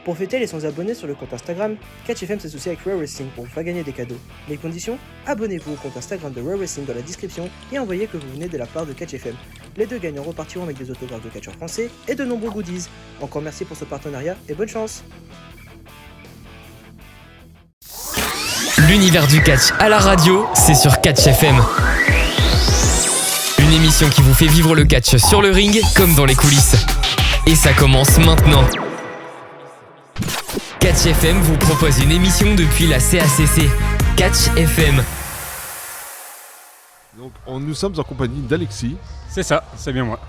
Pour fêter les 100 abonnés sur le compte Instagram, CatchFM s'associe avec Rare Wrestling pour vous faire gagner des cadeaux. Les conditions ? Abonnez-vous au compte Instagram de Rare Wrestling dans la description et envoyez que vous venez de la part de CatchFM. Les deux gagnants repartiront avec des autographes de catcheurs français et de nombreux goodies. Encore merci pour ce partenariat et bonne chance. L'univers du catch à la radio, c'est sur CatchFM. Une émission qui vous fait vivre le catch sur le ring comme dans les coulisses. Et ça commence maintenant. CatchFM vous propose une émission depuis la CACC. CatchFM. Donc nous sommes en compagnie d'Alexis. C'est ça, c'est bien moi.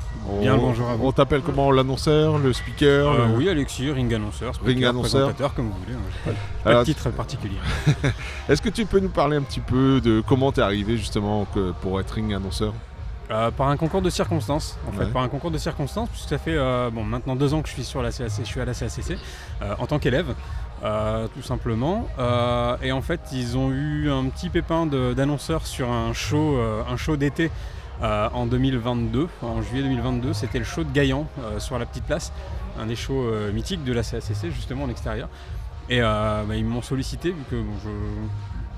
Bien le bonjour à vous. On t'appelle comment, l'annonceur, le speaker Oui, Alexis, ring annonceur, speaker, ring annonceur, présentateur, comme vous voulez. J'ai pas de titre particulier. Est-ce que tu peux nous parler un petit peu de comment t'es arrivé justement pour être ring annonceur ? Par un concours de circonstances, en fait, Ouais. par un concours de circonstances, puisque ça fait maintenant 2 ans que je suis sur la CAC, je suis à la CACC en tant qu'élève, tout simplement. Et en fait, ils ont eu un petit pépin d'annonceur sur un show d'été en 2022, en juillet 2022. C'était le show de Gaillan sur la Petite Place, un des shows mythiques de la CACC, justement en extérieur. Et ils m'ont sollicité, vu que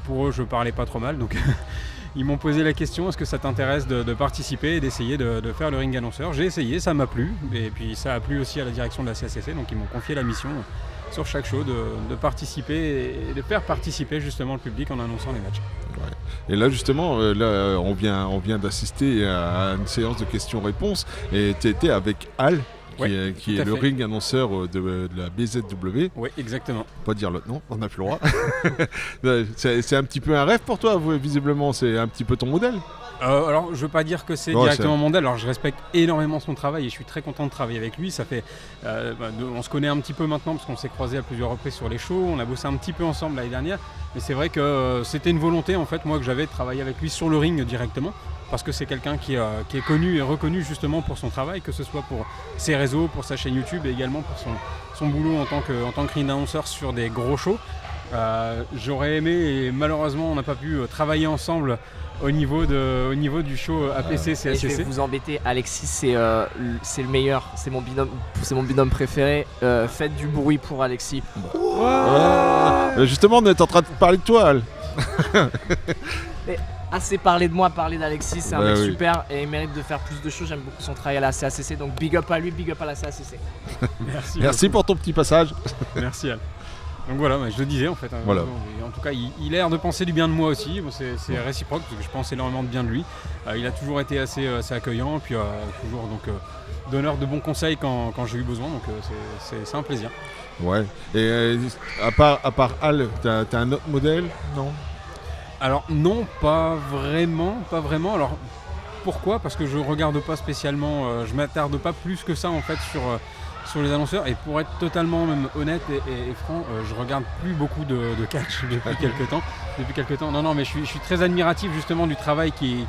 pour eux, je parlais pas trop mal, donc. Ils m'ont posé la question, est-ce que ça t'intéresse de participer et d'essayer de faire le ring annonceur ? J'ai essayé, ça m'a plu, et puis ça a plu aussi à la direction de la CACC, donc ils m'ont confié la mission sur chaque show de participer et de faire participer justement le public en annonçant les matchs. Ouais. Et là justement, on vient d'assister à une séance de questions-réponses, et tu étais avec Al, qui est le ring annonceur de la BZW. Oui, exactement. Pas dire l'autre nom, on n'a plus le droit. c'est un petit peu un rêve pour toi, visiblement, c'est un petit peu ton modèle. Alors, je veux pas dire que c'est directement mon modèle. Alors, je respecte énormément son travail et je suis très content de travailler avec lui. Ça fait, on se connaît un petit peu maintenant parce qu'on s'est croisés à plusieurs reprises sur les shows. On a bossé un petit peu ensemble l'année dernière. Mais c'est vrai que c'était une volonté en fait, moi, que j'avais de travailler avec lui sur le ring directement. Parce que c'est quelqu'un qui est connu et reconnu justement pour son travail, que ce soit pour ses réseaux, pour sa chaîne YouTube et également pour son boulot en tant que ring annonceur sur des gros shows. J'aurais aimé et malheureusement on n'a pas pu travailler ensemble au niveau du show APC CACC. Je vais vous embêter, Alexis, c'est le meilleur, c'est mon binôme préféré. Faites du bruit pour Alexis. Justement, on est en train de parler de toi, Al. Assez parler de moi, parler d'Alexis, c'est un mec super et il mérite de faire plus de choses. J'aime beaucoup son travail à la CACC, donc big up à lui, big up à la CACC. Merci pour ton petit passage. Merci Al. Donc voilà, je le disais en fait. Voilà. En tout cas, il a l'air de penser du bien de moi aussi. Bon, c'est réciproque parce que je pense énormément de bien de lui. Il a toujours été assez accueillant, puis toujours donneur de bons conseils quand j'ai eu besoin. Donc c'est un plaisir. Ouais. Et à part Al, t'as un autre modèle ? Non ? Alors non, pas vraiment. Alors pourquoi ? Parce que je regarde pas spécialement, je m'attarde pas plus que ça en fait sur les annonceurs, et pour être totalement même honnête et franc, je regarde plus beaucoup de catch depuis quelques temps. Non, mais je suis très admiratif justement du travail qui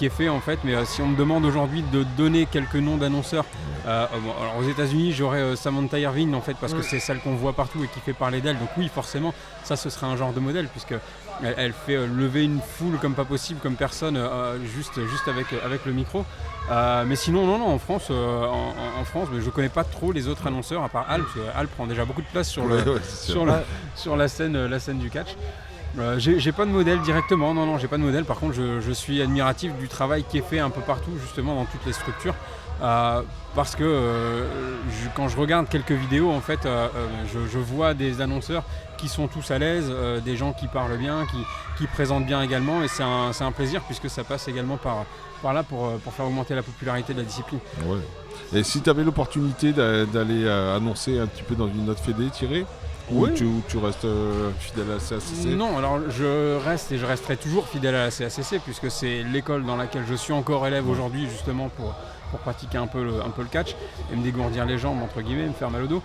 est fait en fait, mais si on me demande aujourd'hui de donner quelques noms d'annonceurs, alors aux États-Unis j'aurais Samantha Irvine en fait, parce que c'est celle qu'on voit partout et qui fait parler d'elle, donc oui forcément ça ce serait un genre de modèle, puisque elle fait lever une foule comme pas possible, comme personne, juste avec le micro. Mais sinon non, en France, je connais pas trop les autres annonceurs à part Al, parce que Al prend déjà beaucoup de place sur la scène du catch. J'ai pas de modèle directement, non, j'ai pas de modèle. Par contre, je suis admiratif du travail qui est fait un peu partout, justement dans toutes les structures, parce que quand je regarde quelques vidéos, en fait, je vois des annonceurs qui sont tous à l'aise, des gens qui parlent bien, qui présentent bien également, et c'est un plaisir puisque ça passe également par là pour faire augmenter la popularité de la discipline. Ouais. Et si tu avais l'opportunité d'aller annoncer un petit peu dans une autre fédé, Thierry ? Ou tu restes fidèle à la CACC ? Non, alors je reste et je resterai toujours fidèle à la CACC puisque c'est l'école dans laquelle je suis encore élève aujourd'hui, justement pour pratiquer un peu le catch et me dégourdir les jambes entre guillemets, me faire mal au dos.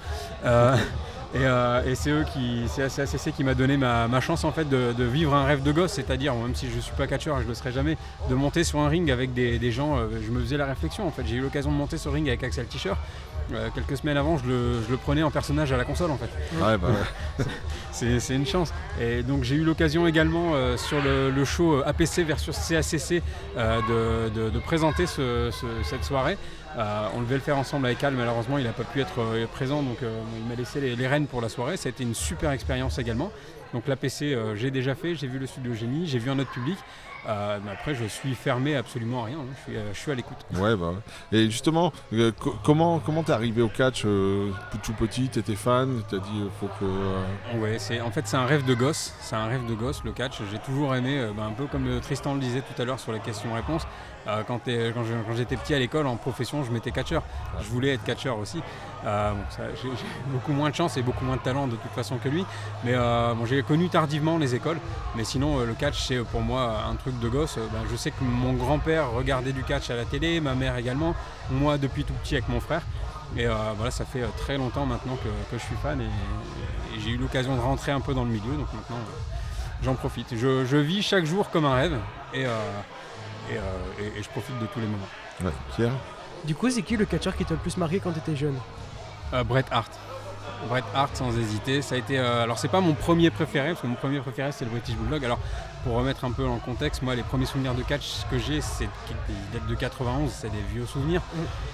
Et c'est la CACC qui m'a donné ma chance en fait de vivre un rêve de gosse, c'est-à-dire, même si je ne suis pas catcheur et je ne le serai jamais, de monter sur un ring avec des gens. Je me faisais la réflexion en fait, j'ai eu l'occasion de monter sur le ring avec Axel Tischer. Quelques semaines avant, je le prenais en personnage à la console en fait. Ouais. C'est une chance. Et donc j'ai eu l'occasion également sur le show APC versus CACC de présenter cette soirée. On devait le faire ensemble avec Al, malheureusement il n'a pas pu être présent, donc il m'a laissé les rênes pour la soirée. Ça a été une super expérience également. Donc l'APC j'ai déjà fait, j'ai vu le Studio Génie, j'ai vu un autre public. Mais après je suis fermé absolument à rien, hein. Je suis à l'écoute. Ouais, bah. Et justement, comment t'es arrivé au catch tout petit, t'étais fan, t'as dit faut que... Ouais, en fait c'est un rêve de gosse, le catch. J'ai toujours aimé, un peu comme Tristan le disait tout à l'heure sur la question-réponse. Quand j'étais petit à l'école en profession, je m'étais catcheur. Je voulais être catcheur aussi. J'ai beaucoup moins de chance et beaucoup moins de talent de toute façon que lui. Mais j'ai connu tardivement les écoles. Mais sinon, le catch, c'est pour moi un truc de gosse. Je sais que mon grand-père regardait du catch à la télé, ma mère également. Moi, depuis tout petit avec mon frère. Et ça fait très longtemps maintenant que je suis fan. Et j'ai eu l'occasion de rentrer un peu dans le milieu. Donc maintenant, j'en profite. Je vis chaque jour comme un rêve. Et je profite de tous les moments. Ouais. Pierre ? Du coup, c'est qui le catcheur qui t'a le plus marqué quand t'étais jeune ? Bret Hart. Bret Hart sans hésiter. Ça a été, alors c'est pas mon premier préféré, parce que mon premier préféré c'est le British Bulldog. Alors pour remettre un peu dans le contexte, moi les premiers souvenirs de catch que j'ai, ils datent de 91, c'est des vieux souvenirs.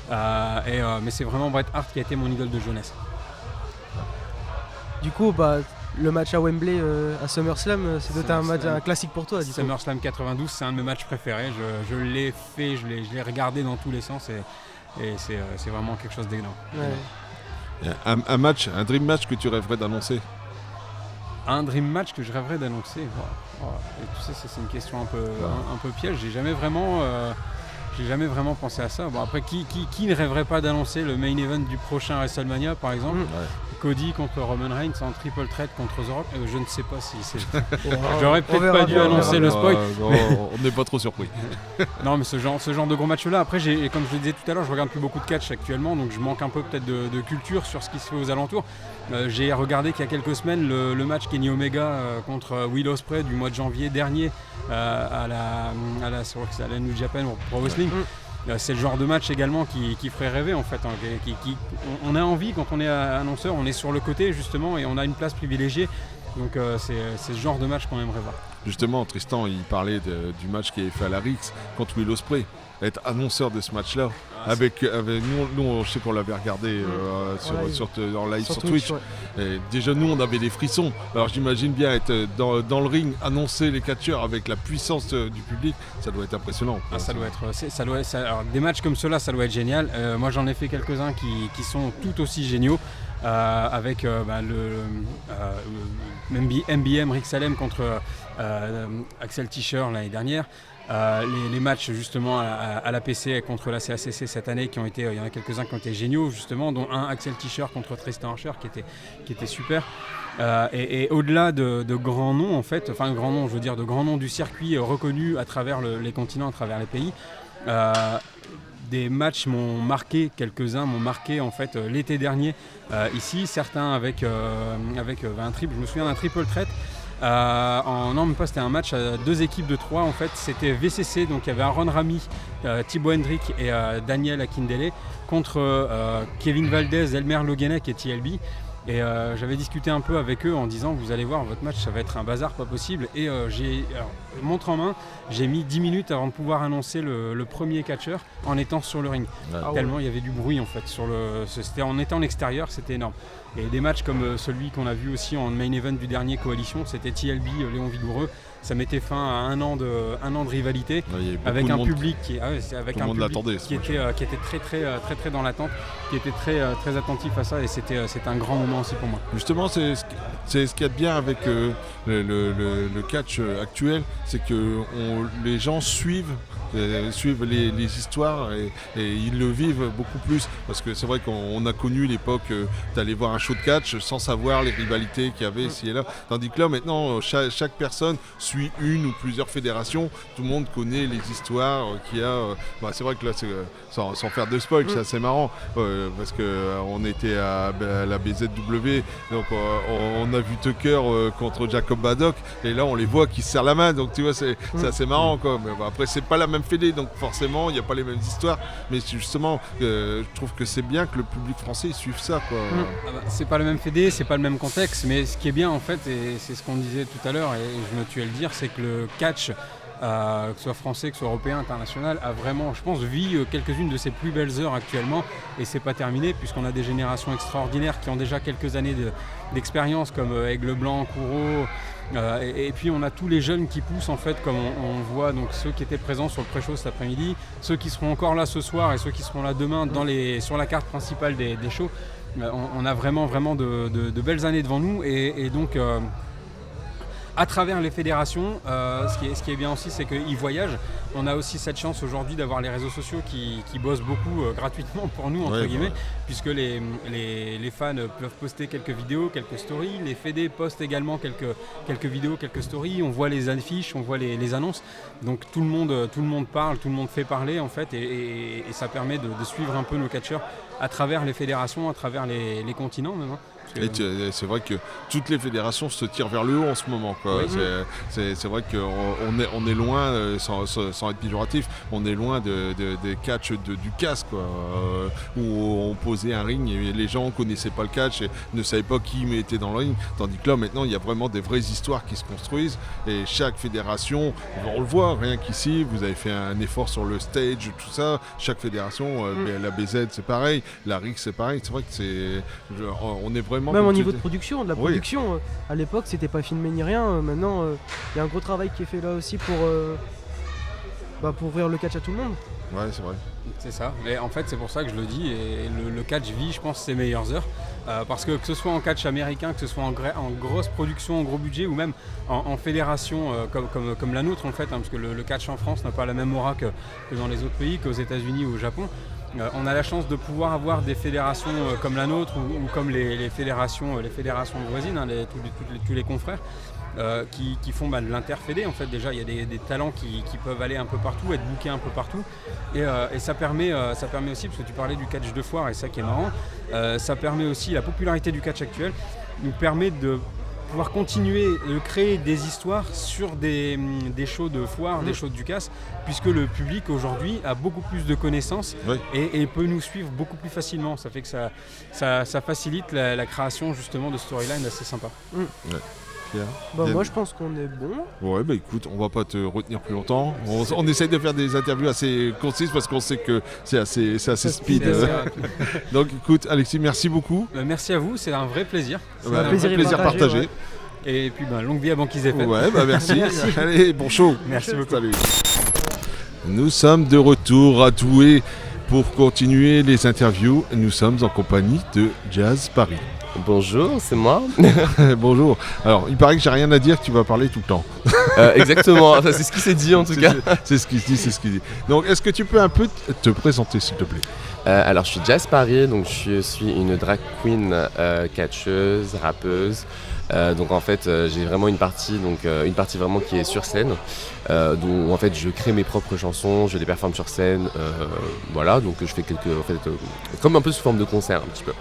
Mais c'est vraiment Bret Hart qui a été mon idole de jeunesse. Du coup, le match à Wembley à SummerSlam, c'est un classique pour toi. SummerSlam 92, c'est un de mes matchs préférés. Je l'ai fait, je l'ai regardé dans tous les sens et c'est vraiment quelque chose d'énorme. Ouais. Un dream match que tu rêverais d'annoncer ? Un dream match que je rêverais d'annoncer. Et tu sais, c'est une question un peu piège. J'ai jamais vraiment pensé à ça. Bon, après, qui ne rêverait pas d'annoncer le main event du prochain WrestleMania, par exemple ? Cody contre Roman Reigns en triple threat contre The Rock. Je ne sais pas si c'est... J'aurais peut-être pas dû annoncer le spoil. On n'est pas trop surpris. Non, mais ce genre de gros match-là. Après, comme je le disais tout à l'heure, je regarde plus beaucoup de catch actuellement, donc je manque un peu peut-être de culture sur ce qui se fait aux alentours. J'ai regardé qu'il y a quelques semaines le match Kenny Omega contre Will Ospreay du mois de janvier dernier à la New Japan Pro Wrestling. C'est le genre de match également qui ferait rêver en fait. On a envie quand on est annonceur, on est sur le côté justement et on a une place privilégiée. Donc c'est ce genre de match qu'on aimerait voir. Justement, Tristan, il parlait du match qui est fait à la Rix contre Will Ospreay. Être annonceur de ce match-là, avec nous, je sais qu'on l'avait regardé en live sur Twitch. Et déjà, nous, on avait des frissons. Alors, j'imagine bien être dans le ring, annoncer les catcheurs avec la puissance du public, ça doit être impressionnant. Alors, des matchs comme ceux-là, ça doit être génial. Moi, j'en ai fait quelques-uns qui sont tout aussi géniaux. Avec MBM Rick Salem contre Axel Tischer l'année dernière. Les matchs justement à la PC contre la CACC cette année il y en a quelques-uns qui ont été géniaux justement, dont un Axel Tischer contre Tristan Archer qui était super. Et au-delà de grands noms en fait, enfin grands noms, je veux dire de grands noms du circuit reconnus à travers les continents, à travers les pays. Des matchs quelques-uns m'ont marqué en fait l'été dernier ici, certains avec un triple. Je me souviens d'un triple threat. C'était un match à 2 équipes de 3 en fait. C'était VCC, donc il y avait Aaron Rami, Thibaut Hendrick et Daniel Akindele contre Kevin Valdez, Elmer Loguenec et TLB. Et j'avais discuté un peu avec eux en disant vous allez voir, votre match ça va être un bazar pas possible. Et montre en main, j'ai mis 10 minutes avant de pouvoir annoncer le premier catcheur en étant sur le ring. Tellement il y avait du bruit en fait. En étant en extérieur, c'était énorme. Et des matchs comme celui qu'on a vu aussi en main event du dernier Coalition, c'était TLB, Léon Vigoureux. Ça mettait fin à un an de rivalité avec un public qui était très dans l'attente, qui était très attentif à ça, et c'était un grand moment aussi pour moi. Justement, c'est ce qu'il y a de bien avec le catch actuel, c'est que les gens suivent les histoires et ils le vivent beaucoup plus, parce que c'est vrai qu'on a connu l'époque d'aller voir un show de catch sans savoir les rivalités qu'il y avait ici et là, tandis que là maintenant chaque personne suit une ou plusieurs fédérations, tout le monde connaît les histoires qu'il y a. C'est vrai que là sans faire de spoil, c'est assez marrant parce que on était à la BZW, donc on a vu Tucker contre Jacob Baddock, et là on les voit qui se serrent la main, donc tu vois c'est assez marrant quoi. Mais après c'est pas la même fédé, donc forcément il n'y a pas les mêmes histoires, mais justement je trouve que c'est bien que le public français suive ça quoi. C'est pas le même fédé, c'est pas le même contexte, mais ce qui est bien en fait, et c'est ce qu'on disait tout à l'heure et je me tuais à le dire, c'est que le catch que ce soit français, que ce soit européen, international, a vraiment, je pense, vit quelques-unes de ses plus belles heures actuellement. Et c'est pas terminé, puisqu'on a des générations extraordinaires qui ont déjà quelques années d'expérience, comme Aigle Blanc, Kouro. Et puis on a tous les jeunes qui poussent, en fait, comme on voit, donc ceux qui étaient présents sur le pré-show cet après-midi, ceux qui seront encore là ce soir et ceux qui seront là demain sur la carte principale des shows. On a vraiment de belles années devant nous, et donc à travers les fédérations, ce qui est bien aussi, c'est qu'ils voyagent. On a aussi cette chance aujourd'hui d'avoir les réseaux sociaux qui bossent beaucoup gratuitement pour nous, entre guillemets, puisque les fans peuvent poster quelques vidéos, quelques stories. Les fédés postent également quelques vidéos, quelques stories. On voit les affiches, on voit les annonces. Donc tout le monde parle, tout le monde fait parler, en fait, et ça permet de suivre un peu nos catcheurs à travers les fédérations, à travers les continents même. Et c'est vrai que toutes les fédérations se tirent vers le haut en ce moment, quoi. Oui. C'est vrai qu'on est loin, sans être péjoratif, on est loin des catchs du casque, quoi, où on posait un ring et les gens ne connaissaient pas le catch et ne savaient pas qui mettait dans le ring. Tandis que là, maintenant, il y a vraiment des vraies histoires qui se construisent, et chaque fédération, on le voit, rien qu'ici, vous avez fait un effort sur le stage, tout ça. Chaque fédération, la BZ c'est pareil, la RIC c'est pareil. C'est vrai que on est vraiment... Même au niveau de production, à l'époque c'était pas filmé ni rien, maintenant il y a un gros travail qui est fait là aussi pour ouvrir le catch à tout le monde. Ouais, c'est vrai. C'est ça, et en fait c'est pour ça que je le dis, et le catch vit, je pense, ses meilleures heures, parce que ce soit en catch américain, que ce soit en grosse production, en gros budget, ou même en fédération comme la nôtre, en fait, parce que le catch en France n'a pas la même aura que dans les autres pays, qu'aux États-Unis ou au Japon. On a la chance de pouvoir avoir des fédérations comme la nôtre, ou comme les fédérations voisines, tous les confrères, qui font de l'interfédé. En fait, déjà il y a des talents qui peuvent aller un peu partout, être bookés un peu partout, et ça permet aussi, parce que tu parlais du catch de foire, et ça qui est marrant, ça permet aussi, la popularité du catch actuel nous permet de pouvoir continuer de créer des histoires sur des shows de foire, des shows de Ducasse, puisque le public aujourd'hui a beaucoup plus de connaissances, et peut nous suivre beaucoup plus facilement. Ça fait que ça facilite la création justement de storylines assez sympa. Pierre, moi je pense qu'on est bon. Ouais, écoute, on va pas te retenir plus longtemps. On essaye de faire des interviews assez concises parce qu'on sait que c'est assez speed. Donc écoute, Alexis, merci beaucoup. Merci à vous, c'est un vrai plaisir. C'est un plaisir partagé. Ouais. Et puis longue vie à Banquise FM. Ouais, merci. Allez, bon show. Merci beaucoup. Salut. Nous sommes de retour à Douai pour continuer les interviews. Nous sommes en compagnie de Jazz Paris. Bonjour, c'est moi. Bonjour. Alors, il paraît que j'ai rien à dire, que tu vas parler tout le temps. Exactement, enfin, c'est ce qui s'est dit en tout cas. C'est ce qui se dit, c'est ce qui dit. Donc, est-ce que tu peux un peu te présenter, s'il te plaît ? Alors, je suis Jazz Paris, donc je suis une drag queen catcheuse, rappeuse. Donc en fait j'ai vraiment une partie vraiment qui est sur scène, où en fait je crée mes propres chansons, je les performe sur scène, voilà, donc je fais comme un peu sous forme de concert un petit peu.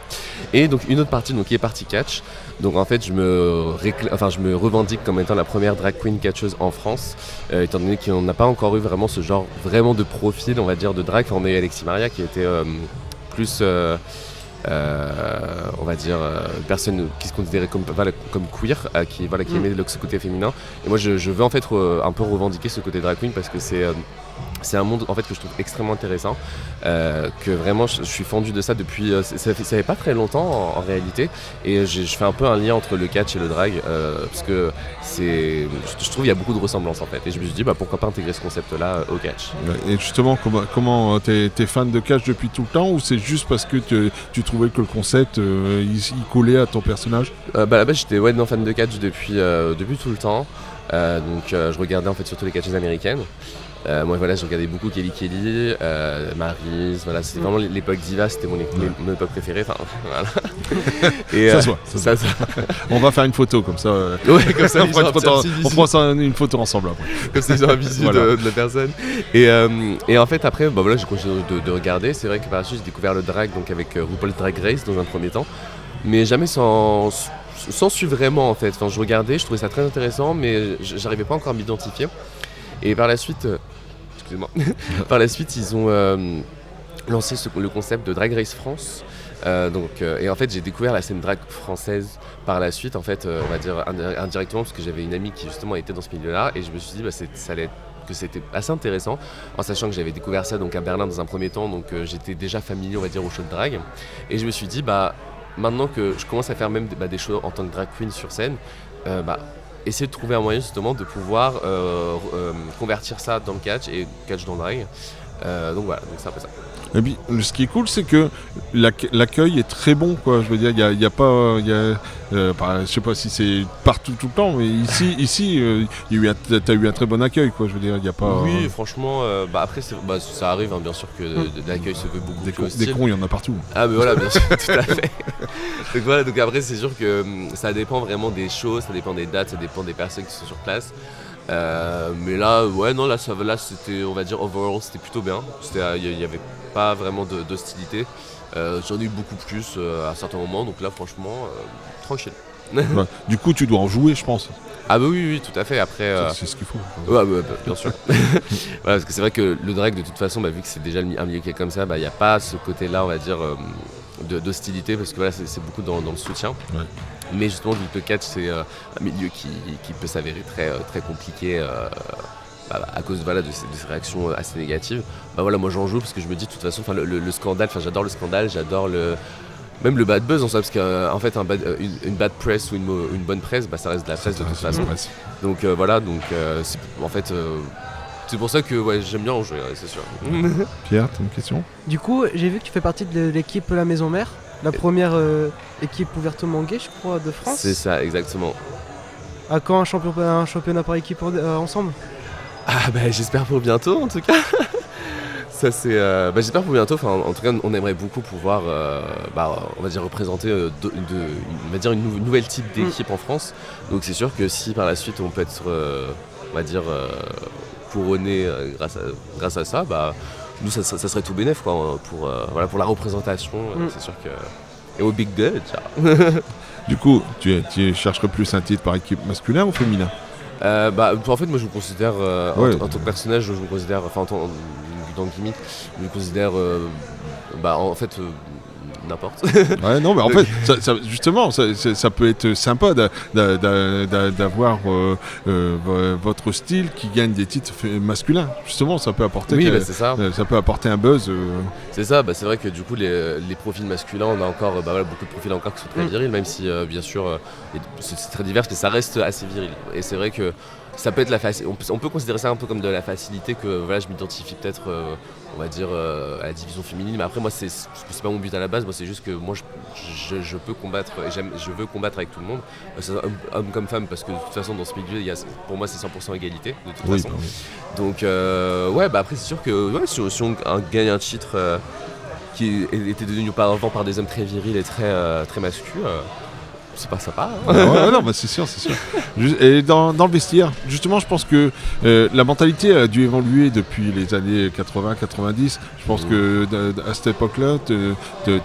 Et donc une autre partie donc qui est partie catch, donc en fait je me revendique comme étant la première drag queen catcheuse en France, étant donné qu'on n'a pas encore eu vraiment ce genre vraiment de profil, on va dire, de drag. Enfin, on a eu Alexis Maria qui était plus on va dire une personne qui se considérait comme queer, qui aimait ce côté féminin, et moi je veux en fait un peu revendiquer ce côté drag queen, parce que c'est un monde en fait que je trouve extrêmement intéressant, que vraiment je suis fendu de ça depuis ça fait pas très longtemps en réalité, et je fais un peu un lien entre le catch et le drag, parce que je trouve qu'il y a beaucoup de ressemblances en fait, et je me suis dit pourquoi pas intégrer ce concept là au catch. Et justement, comment t'es fan de catch depuis tout le temps, ou c'est juste parce que tu trouvais que le concept il collait à ton personnage? À la base j'étais fan de catch depuis tout le temps, donc je regardais en fait surtout les catcheuses américaines. Moi je regardais beaucoup Kelly, Maryse, voilà, c'est vraiment l'époque diva, c'était mon époque préférée, enfin voilà. Et, ça. On va faire une photo comme ça. Ouais, comme ça, on prend une photo ensemble après. Comme ça ils ont un visu de la personne. Et en fait après, j'ai continué de regarder. C'est vrai que par la suite j'ai découvert le drag, donc avec RuPaul's Drag Race dans un premier temps, mais jamais sans suivre vraiment en fait. Enfin, je regardais, je trouvais ça très intéressant, mais j'arrivais pas encore à m'identifier. Et par la suite, ils ont lancé le concept de Drag Race France. Et en fait, j'ai découvert la scène drag française par la suite, en fait, on va dire indirectement, parce que j'avais une amie qui justement était dans ce milieu-là, et je me suis dit ça allait être que c'était assez intéressant, en sachant que j'avais découvert ça donc à Berlin dans un premier temps, donc j'étais déjà familier, on va dire, au show de drague. Et je me suis dit, maintenant que je commence à faire même des shows en tant que drag queen sur scène, essayer de trouver un moyen justement de pouvoir convertir ça dans le catch et catch dans le drag. Donc voilà, donc c'est un peu ça. Et puis, ce qui est cool, c'est que l'accueil est très bon, quoi. Je veux dire, il y a pas, je sais pas si c'est partout tout le temps, mais ici, t'as eu un très bon accueil, quoi. Je veux dire, il y a pas. Oui, franchement, après, ça arrive, hein, bien sûr que l'accueil se veut beaucoup plus hostile. Des cons, il y en a partout. Ah, mais voilà, bien sûr, tout à fait. Donc voilà, donc après, c'est sûr que ça dépend vraiment des shows, ça dépend des dates, ça dépend des personnes qui sont sur place. Mais là, là, c'était, on va dire, overall, c'était plutôt bien. Il y avait pas vraiment d'hostilité. J'en ai eu beaucoup plus à certains moments, donc là, franchement, tranquille. Ouais. Du coup, tu dois en jouer, je pense. Ah bah oui, tout à fait. Après, c'est ce qu'il faut. Ouais, bien sûr. Voilà, parce que c'est vrai que le drag, de toute façon, vu que c'est déjà un milieu qui est comme ça, il n'y a pas ce côté-là, on va dire, d'hostilité, parce que voilà, c'est beaucoup dans le soutien. Ouais. Mais justement, vu que le catch, c'est un milieu qui peut s'avérer très, très compliqué à cause de ces réactions assez négatives. Voilà, moi j'en joue parce que je me dis de toute façon, le scandale, j'adore le scandale, j'adore même le bad buzz en soi, parce qu'en fait une bad press ou une bonne presse, ça reste de la presse de toute façon. Donc voilà, c'est pour ça que j'aime bien en jouer, c'est sûr. Pierre, t'as une question ? Du coup, j'ai vu que tu fais partie de l'équipe La Maison Mère, la première équipe ouvertement gay, je crois, de France. C'est ça, exactement. À quand un championnat par équipe ensemble ? J'espère pour bientôt en tout cas. Ça c'est, j'espère pour bientôt. En tout cas, on aimerait beaucoup pouvoir, on va dire représenter une nouvelle type d'équipe en France. Donc c'est sûr que si par la suite on peut être, on va dire couronné grâce à ça, nous ça serait tout bénef quoi, pour la représentation. C'est sûr que et au big good. Du coup, tu chercherais plus un titre par équipe masculin ou féminin ? En fait, moi je me considère, en tant que personnage, je me considère, dans le gimmick, je me considère, en fait, n'importe. Ouais, non, mais en fait, justement, ça peut être sympa d'avoir votre style qui gagne des titres masculins. Justement, ça peut apporter, c'est ça. Ça peut apporter un buzz. C'est ça, c'est vrai que du coup, les profils masculins, on a encore beaucoup de profils encore qui sont très virils, même si, bien sûr, c'est très divers, mais ça reste assez viril. Et c'est vrai que ça peut être on peut considérer ça un peu comme de la facilité, que je m'identifie peut-être, on va dire, à la division féminine, mais après moi c'est pas mon but à la base, moi c'est juste que moi je peux combattre et je veux combattre avec tout le monde, homme comme femme, parce que de toute façon dans ce milieu pour moi c'est 100% égalité de toute façon. Donc après c'est sûr que si on gagne un titre qui était devenu auparavant par des hommes très virils et très, très masculins, c'est pas sympa. Non, c'est sûr. Et dans le vestiaire, justement, je pense que la mentalité a dû évoluer depuis les années 80-90. Je pense que à cette époque-là,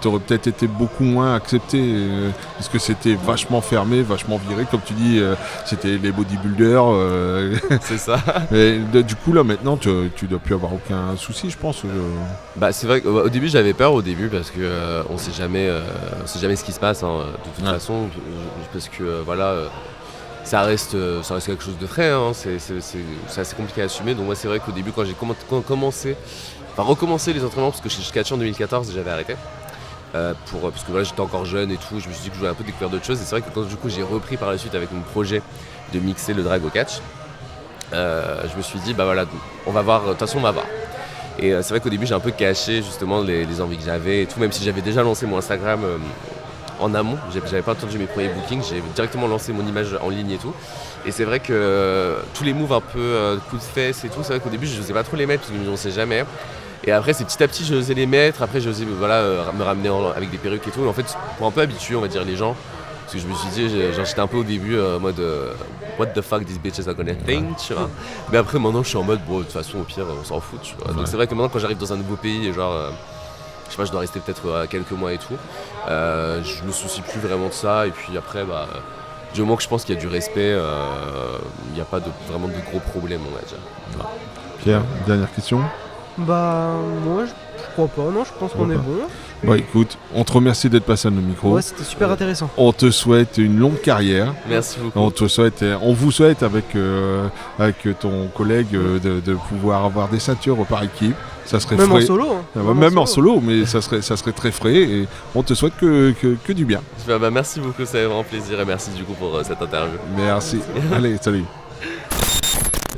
t'aurais peut-être été beaucoup moins accepté parce que c'était vachement fermé, vachement viré. Comme tu dis, c'était les bodybuilders. C'est ça. Et du coup, là, maintenant, tu dois plus avoir aucun souci, je pense. C'est vrai qu'au début, j'avais peur parce que on sait jamais ce qui se passe, hein, de toute façon. Parce que ça reste quelque chose de frais, hein. C'est assez compliqué à assumer. Donc moi c'est vrai qu'au début quand j'ai recommencé les entraînements, parce que je catchais en 2014 j'avais arrêté parce que j'étais encore jeune et tout, je me suis dit que je voulais un peu découvrir d'autres choses, et c'est vrai que quand du coup j'ai repris par la suite avec mon projet de mixer le drag au catch, je me suis dit on va voir, de toute façon on va voir. Et c'est vrai qu'au début j'ai un peu caché justement les envies que j'avais et tout, même si j'avais déjà lancé mon Instagram en amont, j'avais pas attendu mes premiers bookings, j'ai directement lancé mon image en ligne et tout. Et c'est vrai que tous les moves un peu coups de fesses et tout, c'est vrai qu'au début je n'osais pas trop les mettre parce que on sait jamais. Et après c'est petit à petit j'osais les mettre, après j'osais me ramener avec des perruques et tout. Et en fait pour un peu habituer on va dire les gens, parce que je me suis dit, j'étais un peu au début en mode what the fuck these bitches are gonna think, tu vois. Mais après maintenant je suis en mode de toute façon au pire on s'en fout, tu vois. Donc c'est vrai que maintenant quand j'arrive dans un nouveau pays et je sais pas, je dois rester peut-être quelques mois et tout. Je me soucie plus vraiment de ça. Et puis après, du moment que je pense qu'il y a du respect, il n'y a pas vraiment de gros problèmes, on va dire. Pierre, dernière question. Moi, je crois pas. Non, je pense qu'on est bon. Bah écoute, on te remercie d'être passé à nos micros. Ouais, c'était super intéressant. On te souhaite une longue carrière. Merci beaucoup. On vous souhaite avec ton collègue de pouvoir avoir des ceintures par équipe. Ça serait Même frais. en solo. Hein. Même en solo, mais ça serait très frais et on te souhaite que du bien. Merci beaucoup, c'est vraiment plaisir et merci du coup pour cette interview. Merci. Allez, salut.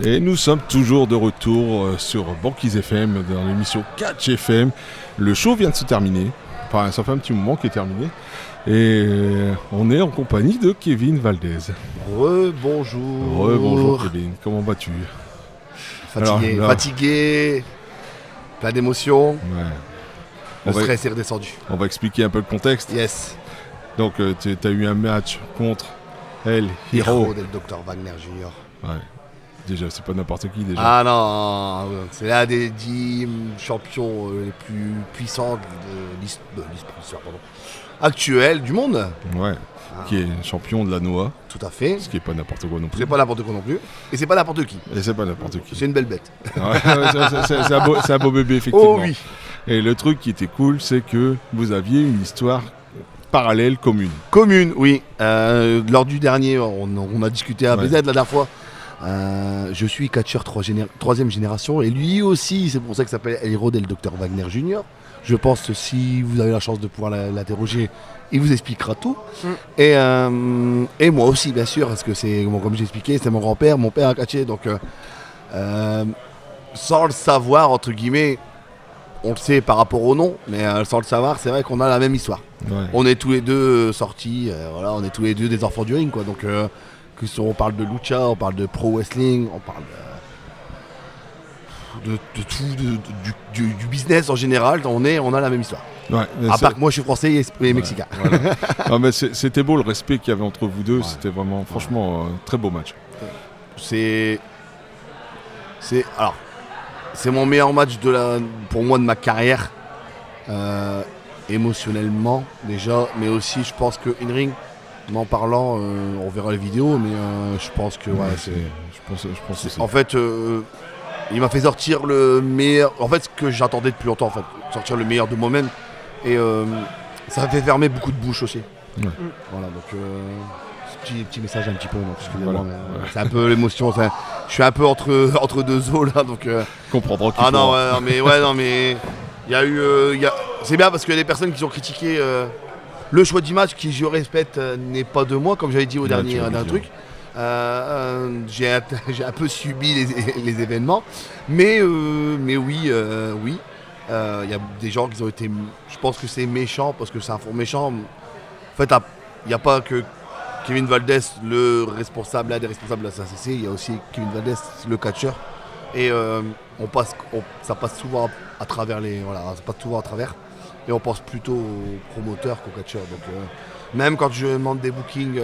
Et nous sommes toujours de retour sur Banquise FM dans l'émission Catch FM. Le show vient de se terminer. Enfin, ça fait un petit moment qu'il est terminé. Et on est en compagnie de Kevin Valdez. Bonjour. Bonjour Kevin, comment vas-tu? Fatigué, Alors, fatigué, plein d'émotions. Ouais. Le stress est redescendu. On va expliquer un peu le contexte. Yes. Donc, tu as eu un match contre El Hero. Hero del Dr Wagner Jr. Ouais. Déjà, c'est pas n'importe qui déjà. Ah non, c'est l'un des 10 champions les plus puissants de l'histoire actuelle du monde. Ouais. Qui est champion de la Noah. Tout à fait. Ce qui est pas n'importe quoi non plus. C'est pas n'importe quoi non plus. Et c'est pas n'importe qui. Et c'est pas n'importe qui. C'est une belle bête. Ouais, c'est un beau bébé, effectivement. Oh oui. Et le truc qui était cool, c'est que vous aviez une histoire parallèle commune. Commune, oui. Lors du dernier, on a discuté à BZ la dernière fois. Je suis catcheur 3e génération et lui aussi, c'est pour ça qu'il s'appelle El Hero del Dr Wagner Jr. Je pense que si vous avez la chance de pouvoir l'interroger, il vous expliquera tout. Et moi aussi, bien sûr, parce que c'est, comme j'ai expliqué, c'est mon grand-père, mon père a catché, donc sans le savoir, entre guillemets, on le sait par rapport au nom, mais sans le savoir, c'est vrai qu'on a la même histoire. Ouais. On est tous les deux sortis, on est tous les deux des enfants du ring, quoi. Donc, on parle de lucha, on parle de pro wrestling, on parle de tout, du business en général. On a la même histoire. Ouais, à part que moi, je suis français et mexicain. Voilà. Non, mais c'était beau le respect qu'il y avait entre vous deux. Ouais. C'était vraiment, franchement, très beau match. C'est mon meilleur match pour moi de ma carrière, émotionnellement déjà, mais aussi je pense que in-ring, en parlant, on verra les vidéos, mais je pense que je pense aussi. En fait, il m'a fait sortir le meilleur, en fait ce que j'attendais depuis longtemps, en fait, sortir le meilleur de moi-même, et ça a fait fermer beaucoup de bouches aussi. Ouais. Voilà, donc petit message un petit peu, donc excusez-moi, voilà. mais c'est un peu l'émotion. Je suis un peu entre deux eaux là, donc. Comprendra. Ah non, mais il y a eu, c'est bien parce que les personnes qui ont critiqué le choix du match, qui je respecte, n'est pas de moi, comme j'avais dit au dernier truc. J'ai un peu subi les événements, mais oui. Il y a des gens qui ont été. Je pense que c'est méchant parce que c'est un fond méchant. En fait, il n'y a pas que Kevin Valdez, l'un des responsables de la CACC, il y a aussi Kevin Valdez, le catcheur. Et ça passe souvent à travers ça passe souvent à travers. Et on pense plutôt aux promoteurs qu'aux catcheurs. Donc, même quand je demande des bookings,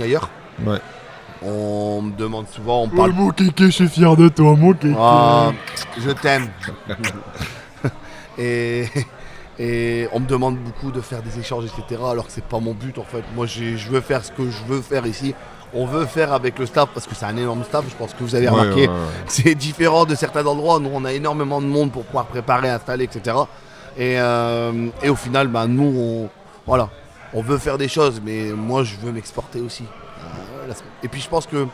ailleurs. Ouais. On me demande souvent, on parle. Mon kéké, je suis fier de toi, mon kéké. Ah, je t'aime. Et on me demande beaucoup de faire des échanges, etc. Alors que c'est pas mon but en fait. Moi, je veux faire ce que je veux faire ici. On veut faire avec le staff parce que c'est un énorme staff. Je pense que vous avez remarqué. C'est différent de certains endroits. Nous, on a énormément de monde pour pouvoir préparer, installer, etc. Et au final, nous, on veut faire des choses, mais moi, je veux m'exporter aussi. Et puis, je pense que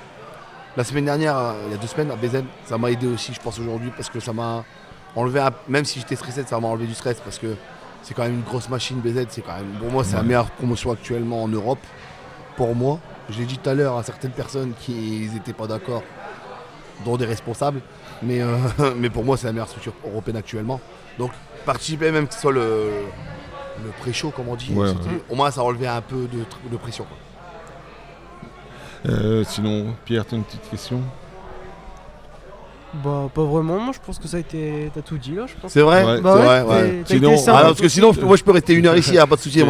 la semaine dernière, il y a 2 semaines, à BZ, ça m'a aidé aussi, je pense, aujourd'hui, parce que ça m'a enlevé, même si j'étais stressé, ça m'a enlevé du stress, parce que c'est quand même une grosse machine, BZ. C'est quand même, pour moi, c'est la meilleure promotion actuellement en Europe. Pour moi, je l'ai dit tout à l'heure à certaines personnes qui n'étaient pas d'accord, dont des responsables, mais pour moi, c'est la meilleure structure européenne actuellement. Donc, participer, même que ce soit le pré-show, comme on dit, au moins, ça a enlevé un peu de pression, quoi. Sinon, Pierre, tu as une petite question? Bah, pas vraiment. Moi, je pense que ça a été. T'as tout dit là, je pense. C'est vrai? Ouais. Bah ouais. Sinon, parce que sinon, moi, je peux rester 1 heure ici, pas de souci.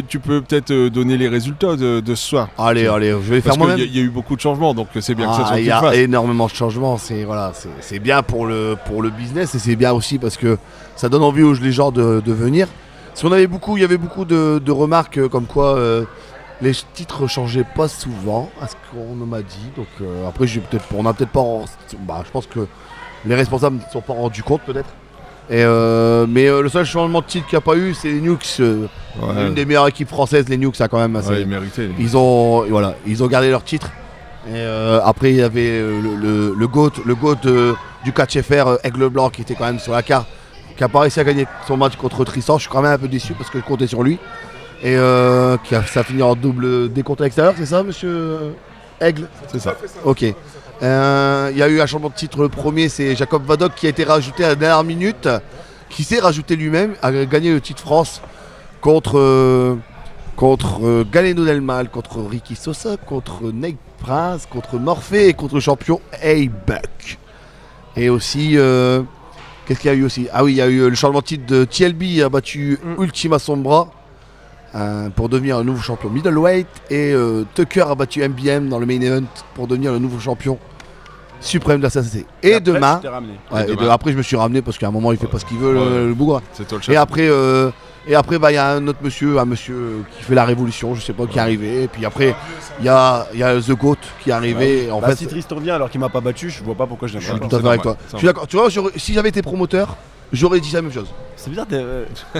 Tu peux peut-être donner les résultats de ce soir. Allez, je vais faire moi-même. Il y a eu beaucoup de changements, donc c'est bien que ça soit. Il y a énormément de changements. C'est bien pour le business et c'est bien aussi parce que ça donne envie aux gens de venir. Parce qu'il y avait beaucoup de remarques comme quoi. Les titres changeaient pas souvent, à ce qu'on m'a dit. Donc après, on n'a peut-être pas. Je pense que les responsables ne se sont pas rendus compte, peut-être. Et mais le seul changement de titre qu'il n'y a pas eu, c'est les Nukes. Une des meilleures équipes françaises, les Nukes, ça quand même assez. Ouais, ils méritaient. Ils ont gardé leur titre. Et après, il y avait le GOAT du catch FR, Aigle Blanc, qui était quand même sur la carte, qui n'a pas réussi à gagner son match contre Tristan. Je suis quand même un peu déçu parce que je comptais sur lui. Et ça a fini en double décompte à l'extérieur, c'est ça, monsieur Aigle? C'est ça. Ok. Il y a eu un changement de titre. Le premier, c'est Jacob Vadok qui a été rajouté à la dernière minute, qui s'est rajouté lui-même, a gagné le titre France contre Galeno Del Mal, contre Ricky Sosa, contre Nate Prince, contre Morphée et contre le champion A-Buck. Et aussi, qu'est-ce qu'il y a eu aussi? Ah oui, il y a eu le changement de titre de TLB, a battu Ultima Sombra pour devenir un nouveau champion middleweight, et Tucker a battu MBM dans le main event pour devenir le nouveau champion suprême de la CCC. Et après, demain, tu t'es ramené. après je me suis ramené parce qu'à un moment il fait pas ce qu'il veut, le bougre. C'est toi le chef. Et après, il y a un autre monsieur, qui fait la révolution, je sais pas, qui est arrivé. Et puis après, il y a The Goat qui est arrivé. En fait, si Tristan revient alors qu'il m'a pas battu, je vois pas pourquoi je je l'aime suis pas. tout à fait avec toi. Je suis d'accord. Tu vois, si j'avais été promoteur, j'aurais dit la même chose. C'est bizarre.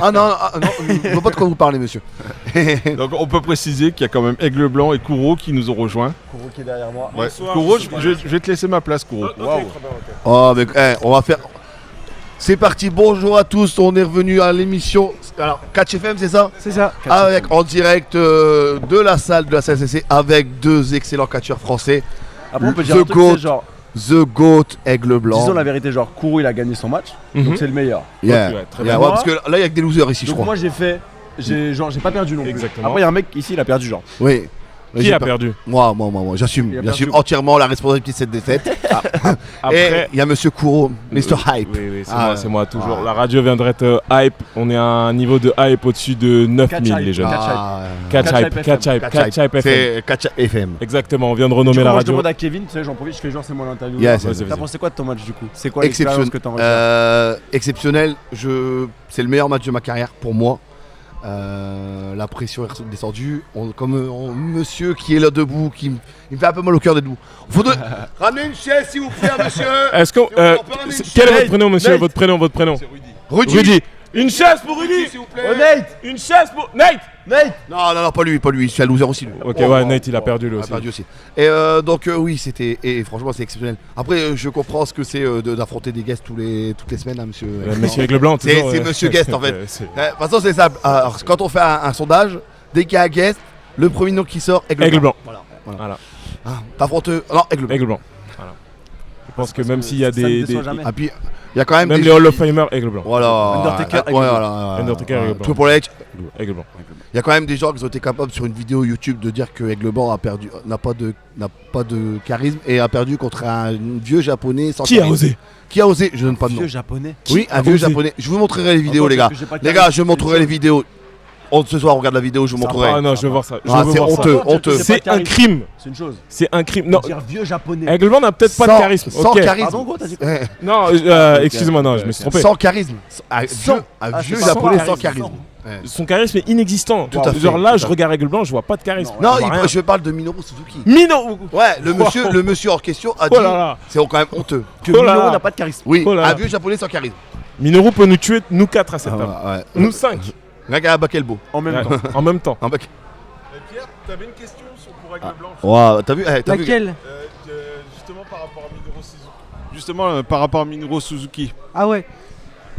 Ah non, je vois pas de quoi vous parlez, monsieur. Donc on peut préciser qu'il y a quand même Aigle Blanc et Kouro qui nous ont rejoints. Kouro qui est derrière moi. Ouais. Kouro, je vais te laisser ma place, Kouro. Waouh. Oh, mais on va faire. C'est parti, bonjour à tous, on est revenu à l'émission. Alors, Catch FM, c'est ça? C'est ça. En direct de la salle de la CCC avec deux excellents catcheurs français. Après, on peut dire The un truc, Goat. c'est genre, The Goat, Aigle Blanc. disons la vérité, genre Kourou il a gagné son match, donc c'est le meilleur. Yeah. Ok, ouais, très Yeah, bien. ouais, parce que là, il y a que des losers ici, je Donc crois. moi j'ai pas perdu non plus. Exactement. Après il y a un mec ici il a perdu genre. Oui. Qui J'ai a pas- perdu? Moi, j'assume. Il a J'assume perdu. entièrement la responsabilité de cette défaite. Et Après, il y a monsieur Kouro, Mr. Hype. oui, Ah, c'est moi toujours. ah. La radio viendrait être hype. On est à un niveau de hype au-dessus de 9000 Catch les hype. jeunes. Ah, Catch Catch hype, hype catch hype, catch hype FM. C'est Catch FM. Exactement, on vient de Du renommer coup, la moi je radio. demande à Kevin, tu sais, j'en profite, je fais genre c'est moi l'interview. Yes, Vas-y, T'as vas-y. pensé quoi de ton match du coup? C'est quoi l'expérience que t'as enregistrée? Exceptionnel. C'est le meilleur match de ma carrière pour moi. La pression est descendue. Monsieur qui est là debout, il me fait un peu mal au cœur d'être debout. Faut ramener une chaise s'il vous plaît, monsieur. Est-ce que. on peut ramener une Quel est chaise. votre prénom, monsieur? Nate. Votre prénom? Rudy. Rudy. Une chaise pour Rudy! S'il vous plaît. Oh Nate! Une chaise pour. Nate! Non, pas lui. Je suis un loser aussi. Lui. Ok, ouais, Nate il a perdu lui Il a aussi. perdu aussi. Et donc oui, c'était et franchement c'est exceptionnel. Après je comprends ce que c'est d'affronter des guests toutes les semaines, hein, monsieur. Monsieur Aigle Blanc, C'est toujours, monsieur guest en fait. c'est- De toute façon c'est ça. Alors, quand on fait un sondage, dès qu'il y a un guest, le premier nom qui sort, Aigle Blanc. Voilà. Ah, t'affrontes non Aigle Blanc. Aigle Blanc. Voilà. Je pense que même s'il y a ça me des. déçoit jamais. Ah puis il y a quand même Même des les Hall of Famer, Aigle Blanc. Voilà. Undertaker, Aigle Ouais, Blanc. voilà. Undertaker, Aigle Blanc. Triple H. Aigle Blanc. Il y a quand même des gens qui ont été capables sur une vidéo YouTube de dire que Aigle Blanc n'a pas de charisme et a perdu contre un vieux japonais sans Qui a charisme. osé? Qui a osé? Je donne pas de nom. Vieux japonais. Oui, un a vieux osé? japonais. Je vous montrerai les vidéos, Encore les gars. parce que j'ai pas de Les charisme, gars, je c'est montrerai une les vidéos. Ce soir, on regarde la vidéo, je vous montrerai. Ah non, je veux voir ça. Je Ah, veux c'est voir ça. honteux, ça. honteux. C'est C'est pas un de crime. C'est une chose. C'est un crime. Non. Dire vieux japonais. Aigle Blanc n'a peut-être pas de charisme. Sans Ok. charisme. Pardon gros, t'as dit quoi? Eh, Non, excusez-moi, non, je me suis trompé. Sans charisme. Un Sans. vieux, Ah, vieux c'est japonais sans sans charisme. charisme. Eh. Son charisme est inexistant. Tout à fait, Genre là, tout à je fait. regarde Aigle Blanc, je vois pas de charisme. Non, Je vois rien. je parle de Minoru Suzuki. Mino. Ouais, le monsieur en question a dit. Oh là là. C'est quand même honteux. Que Oh là Minoru là. n'a pas de charisme. Oui, Oh là là. un vieux japonais sans charisme. Minoru peut nous tuer, nous 4 à cette table. ouais. Nous 5. Regarde à Bakelbo. En même temps. En même temps. Un bac. Pierre, t'avais une question pour Aigle Blanc? Ouais, t'as vu? Laquelle? Justement par rapport à Minoru Suzuki. Justement par rapport à Minoru Suzuki. Ah ouais.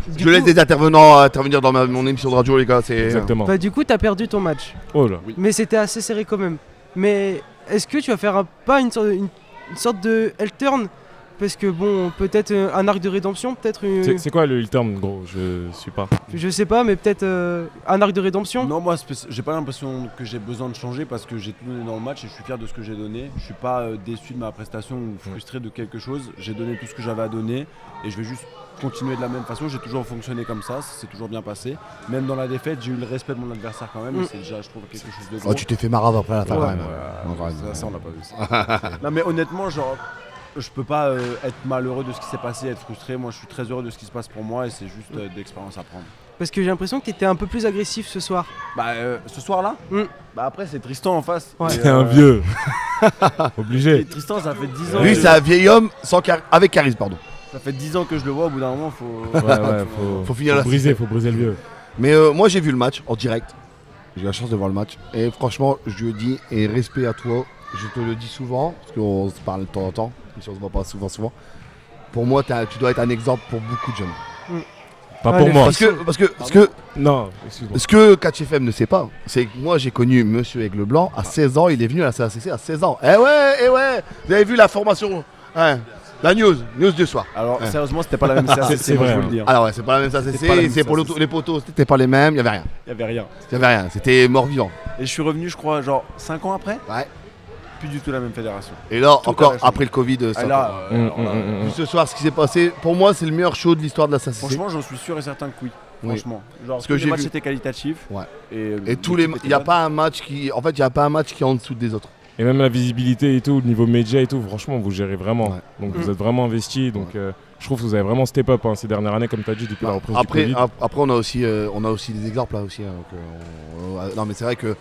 Du Je laisse coup- des intervenants intervenir dans mon émission de radio, les gars. C'est Exactement. Bah du coup t'as perdu ton match, Oh là. mais c'était assez serré quand même. Mais est-ce que tu vas faire pas une sorte de heel turn? Parce que bon, peut-être un arc de rédemption, peut-être C'est quoi le heel turn, gros? Je suis pas. je sais pas, mais peut-être un arc de rédemption. Non, moi j'ai pas l'impression que j'ai besoin de changer parce que j'ai tout donné dans le match et je suis fier de ce que j'ai donné. Je suis pas déçu de ma prestation ou frustré de quelque chose. J'ai donné tout ce que j'avais à donner et je vais juste continuer de la même façon. J'ai toujours fonctionné comme ça c'est toujours bien passé. Même dans la défaite, j'ai eu le respect de mon adversaire quand même. Et c'est déjà, je trouve, quelque chose de gros. Oh, tu t'es fait marave après la fin Ouais, quand même. ça, on l'a pas vu. Ça. Non, mais honnêtement, genre, je peux pas être malheureux de ce qui s'est passé, être frustré. Moi, je suis très heureux de ce qui se passe pour moi et c'est juste de l'expérience à prendre. Parce que j'ai l'impression que t'étais un peu plus agressif ce soir. Bah, ce soir-là, bah après, c'est Tristan en face. Ouais. Et, T'es un vieux. Obligé. et Tristan, ça fait 10 ans. Lui, c'est un vieil homme avec charisme, pardon. Ça fait 10 ans que je le vois, au bout d'un moment, faut faut finir la briser le vieux. Mais moi j'ai vu le match en direct. J'ai eu la chance de voir le match. Et franchement, je le dis, et respect à toi, je te le dis souvent, parce qu'on se parle de temps en temps, même si on se voit pas souvent. Pour moi, tu dois être un exemple pour beaucoup de jeunes. Pas pour moi. Parce que non, excuse-moi. Ce que Catch FM ne sait pas, c'est que moi j'ai connu Monsieur Aigle Blanc à 16 ans, il est venu à la CACC à 16 ans. Eh ouais, vous avez vu la formation, la news du soir. Alors sérieusement, c'était pas la même CACC, c'est vrai, je vous le dis. Alors ouais, c'est pas la même CACC, c'est pour les poteaux, c'était pas les mêmes, il y avait rien. C'était mort-vivant. Et je suis revenu, je crois, genre 5 ans après. Ouais. Plus du tout la même fédération. Et là, encore après le Covid, vu ce soir, ce qui s'est passé, pour moi, c'est le meilleur show de l'histoire de la CACC. Franchement, j'en suis sûr et certain que oui. Franchement. Genre, parce que tous les matchs étaient qualitatifs. Ouais. Et tous les, il n'y a pas un match qui, en fait, il y a pas un match qui est en dessous des autres. Et même la visibilité et tout, le niveau média et tout, franchement, vous gérez vraiment. Ouais. Donc vous êtes vraiment investi. Donc je trouve que vous avez vraiment step up ces dernières années, comme tu as dit, depuis la reprise du Covid. Après, on a aussi des exemples là aussi. Non, mais c'est vrai que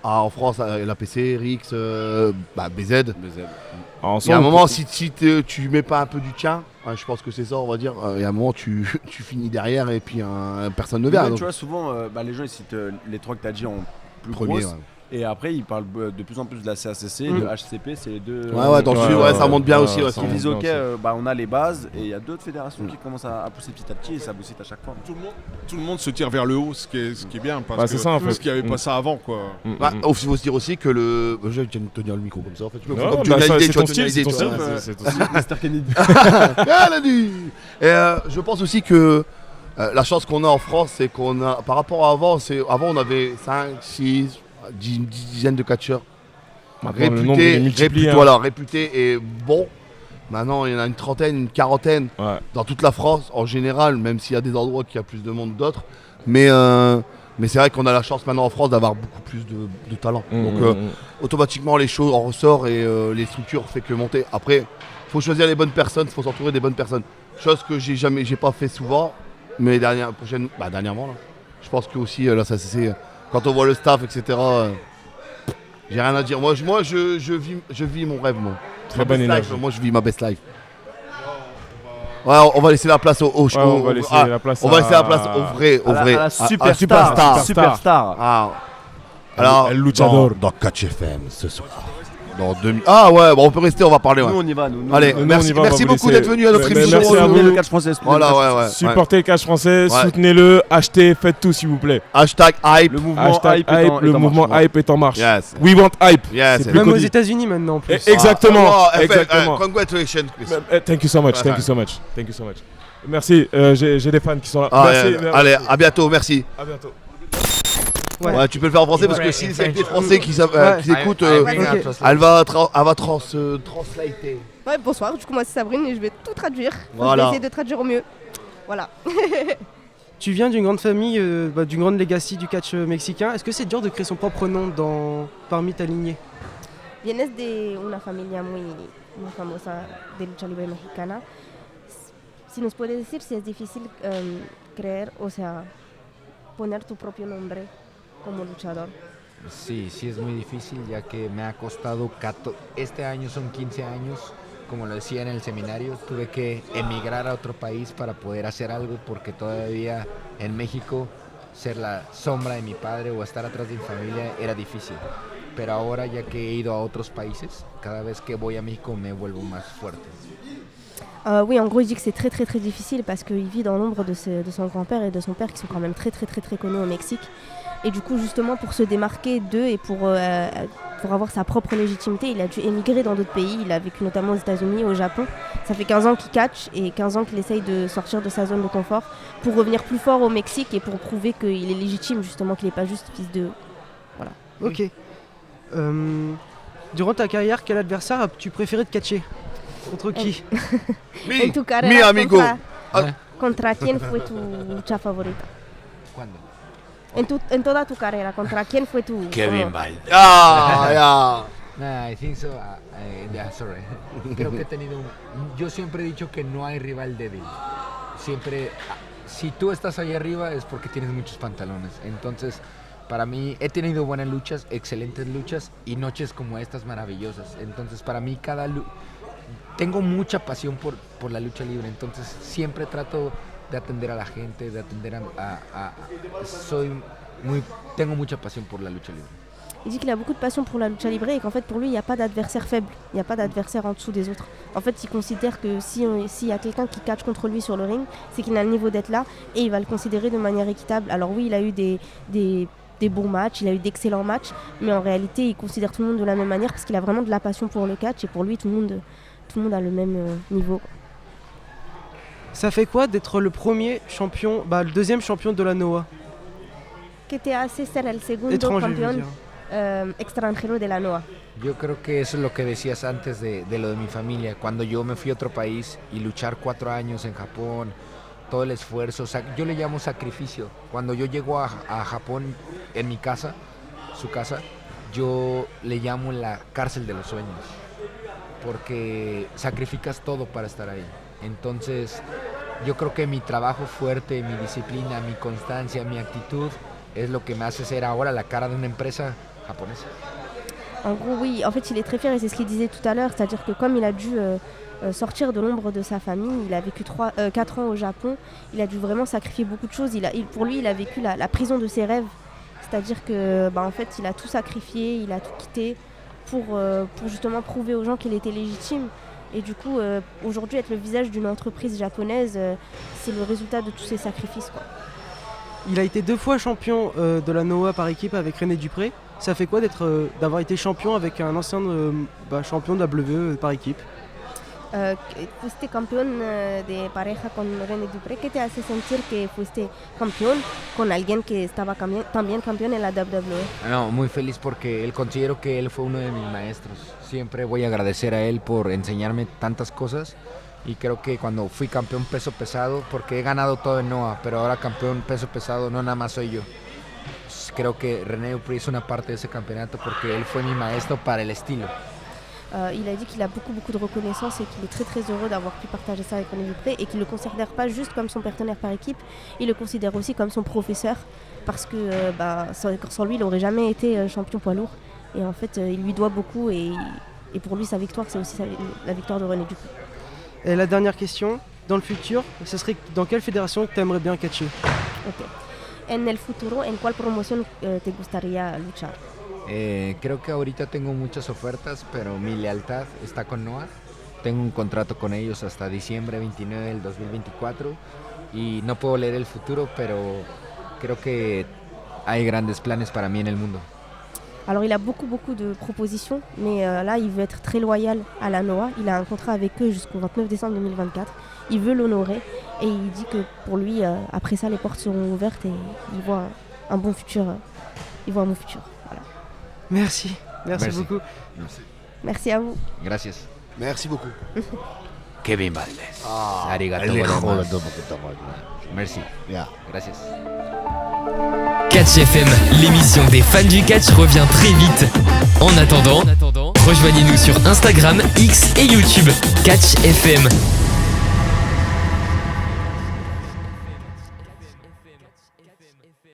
en France, l'APC, Rix, BZ. Il y a un moment, si tu mets pas un peu du tien, je pense que c'est ça, on va dire. Il y a un moment, tu finis derrière et puis personne ne vient. Tu vois, souvent, les gens ils citent les 3 que tu as dit en plus premier. Grosse. Et après, ils parlent de plus en plus de la CACC, de HCP, c'est les deux. Dans le sud, ça monte bien aussi. Ils disent ok, on a les bases et il y a d'autres fédérations qui commencent à pousser petit à petit et ça booste à chaque fois. Tout le monde se tire vers le haut, ce qui est bien, parce que c'est ça, en fait. parce qu'il n'y avait pas ça avant, quoi. Il faut se dire aussi que le. Je vais tenir le micro comme ça, en fait. C'est ton style, c'est ton style. Mr. Kennedy. Et je pense aussi que la chance qu'on a en France, c'est qu'on a, par rapport à avant, on avait 5, 6, 10 dizaines de catcheurs réputés et bons. Maintenant, il y en a une trentaine, une quarantaine dans toute la France en général, même s'il y a des endroits qui a plus de monde d'autres. Mais c'est vrai qu'on a la chance maintenant en France d'avoir beaucoup plus de talent. Donc automatiquement, les choses en ressort et les structures fait que monter. Après, il faut choisir les bonnes personnes, il faut s'entourer des bonnes personnes. Chose que j'ai pas fait souvent, mais dernièrement là. Je pense que aussi là, ça c'est quand on voit le staff, etc. J'ai rien à dire. Moi, je vis mon rêve, moi. Très bonne énergie. Moi, je vis ma best life. Ouais, on va laisser la place au vrai, superstar. Alors, El Luchador. Dans Catch FM ce soir. Ah ouais, on peut rester, on va parler. Nous on y va. Allez, merci beaucoup d'être venu à notre émission. Merci à vous. Le catch français. Voilà, supportez le catch français, soutenez-le, achetez, faites tout s'il vous plaît. Hashtag hype. Le mouvement hype est en marche. Yes. We want hype. Yes. Même aux États-Unis maintenant en plus. Exactement. Congratulations. Thank you so much. Merci, j'ai des fans qui sont là. Allez, à bientôt, merci. À bientôt. Ouais, tu peux le faire en français parce que si c'est des Français qui écoutent, elle va translater. Ouais, bonsoir, du coup moi c'est Sabrine et je vais tout traduire. Voilà. Je vais essayer de traduire au mieux. Voilà. Tu viens d'une grande famille, d'une grande legacy du catch mexicain. Est-ce que c'est dur de créer son propre nom parmi ta lignée? Vienes de una familia muy famosa de lucha libre mexicana. Si nos puedes decir si es difícil creer, o sea, poner tu propio nombre como luchador. Sí, es muy difícil ya que me ha costado, este año son 15 años, como lo decía en el seminario, tuve que emigrar a otro país para poder hacer algo porque todavía en México ser la sombra de mi padre o estar atrás de mi familia era difícil. Pero ahora ya que he ido a otros países, cada vez que voy a México me vuelvo más fuerte. Oui, en gros, il dit que c'est très très très difficile parce qu'il vit dans l'ombre de son grand-père et de son père qui sont quand même très très très très connus au Mexique. Et du coup, justement, pour se démarquer d'eux et pour avoir sa propre légitimité, il a dû émigrer dans d'autres pays. Il a vécu notamment aux États-Unis, au Japon. Ça fait 15 ans qu'il catch et 15 ans qu'il essaye de sortir de sa zone de confort pour revenir plus fort au Mexique et pour prouver qu'il est légitime, justement, qu'il n'est pas juste fils de... Voilà. Ok. Durant ta carrière, quel adversaire as-tu préféré de catcher? Contre qui? En tu carrera, contra quién fue tu lucha favorita? ¿Cuándo? En toda tu carrera, ¿contra quién fue tu...? Kevin Valdez. Yeah. I think so. Sorry. Creo que he tenido yo siempre he dicho que no hay rival débil. Siempre, si tú estás ahí arriba es porque tienes muchos pantalones. Entonces, para mí, he tenido buenas luchas, excelentes luchas y noches como estas maravillosas. Entonces, para mí, tengo mucha pasión por la lucha libre, entonces siempre trato de atender a la gente, de atender tengo mucha pasión por la lucha libre. Il dit qu'il a beaucoup de passion pour la lucha libre et qu'en fait pour lui il n'y a pas d'adversaire faible, il n'y a pas d'adversaire en dessous des autres. En fait il considère que s'il y a quelqu'un qui catch contre lui sur le ring, c'est qu'il a le niveau d'être là et il va le considérer de manière équitable. Alors oui, il a eu des bons matchs, il a eu d'excellents matchs, mais en réalité il considère tout le monde de la même manière parce qu'il a vraiment de la passion pour le catch et pour lui tout le monde a le même niveau. Ça fait quoi d'être le premier champion, le deuxième champion de la NOAH? Que te hace ser el segundo Étranger, campeón extranjero de la NOAH. Yo creo que eso es lo que decías antes de lo de mi familia. Cuando yo me fui a otro país y luchar 4 años en Japón, todo el esfuerzo, yo le llamo sacrificio. Cuando yo llego a Japón, en mi casa, su casa, yo le llamo la cárcel de los sueños, porque sacrificas todo para estar ahí. Entonces, yo creo que mi trabajo fuerte, mi disciplina, mi constancia, mi actitud, es lo que me hace ser ahora la cara de una empresa japonesa. En gros, oui, en fait, il est très fier et c'est ce qu'il disait tout à l'heure, c'est-à-dire que comme il a dû sortir de l'ombre de sa famille, il a vécu 4 ans au Japon, il a dû vraiment sacrifier beaucoup de choses. Pour lui, il a vécu la prison de ses rêves, c'est-à-dire que, en fait, il a tout sacrifié, il a tout quitté pour justement prouver aux gens qu'il était légitime. Et du coup, aujourd'hui, être le visage d'une entreprise japonaise, c'est le résultat de tous ces sacrifices, quoi. Il a été 2 fois champion de la NOAH par équipe avec René Dupré. Ça fait quoi d'avoir été champion avec un ancien champion de WWE par équipe? Fuiste campeón de pareja con René Dupré. ¿Qué te hace sentir que fuiste campeón con alguien que estaba también campeón en la WWE? No, muy feliz porque considero que él fue uno de mis maestros. Siempre voy a agradecer a él por enseñarme tantas cosas. Y creo que cuando fui campeón peso pesado, porque he ganado todo en NOAH, pero ahora campeón peso pesado no nada más soy yo. Creo que René Dupré es una parte de ese campeonato porque él fue mi maestro para el estilo. Il a dit qu'il a beaucoup de reconnaissance et qu'il est très heureux d'avoir pu partager ça avec René Dupré et qu'il ne le considère pas juste comme son partenaire par équipe, il le considère aussi comme son professeur parce que sans lui il n'aurait jamais été champion poids lourd et en fait il lui doit beaucoup et pour lui sa victoire c'est aussi la victoire de René Dupré. Et la dernière question, dans le futur, ce serait dans quelle fédération tu aimerais bien catcher? Okay. En el futuro, ¿en cuál promoción te gustaría luchar? Creo que ahorita tengo muchas ofertas, pero mi lealtad está con NOAH. Tengo un contrato con ellos hasta diciembre 29 del 2024 y no puedo leer el futuro, pero creo que hay grandes planes para mí en el mundo. Alors il a beaucoup de propositions, mais là il veut être très loyal à la NOAH. Il a un contrat avec eux jusqu'au 29 décembre 2024. Il veut l'honorer et il dit que pour lui, après ça, les portes seront ouvertes et il voit un bon futur. Voilà. Merci beaucoup. Merci à vous. Gracias. Merci beaucoup. Kevin Valdez. Arigato gozaimasu. Merci. Yeah. Gracias. Catch FM, l'émission des fans du catch revient très vite. En attendant, rejoignez-nous sur Instagram, X et YouTube. Catch FM.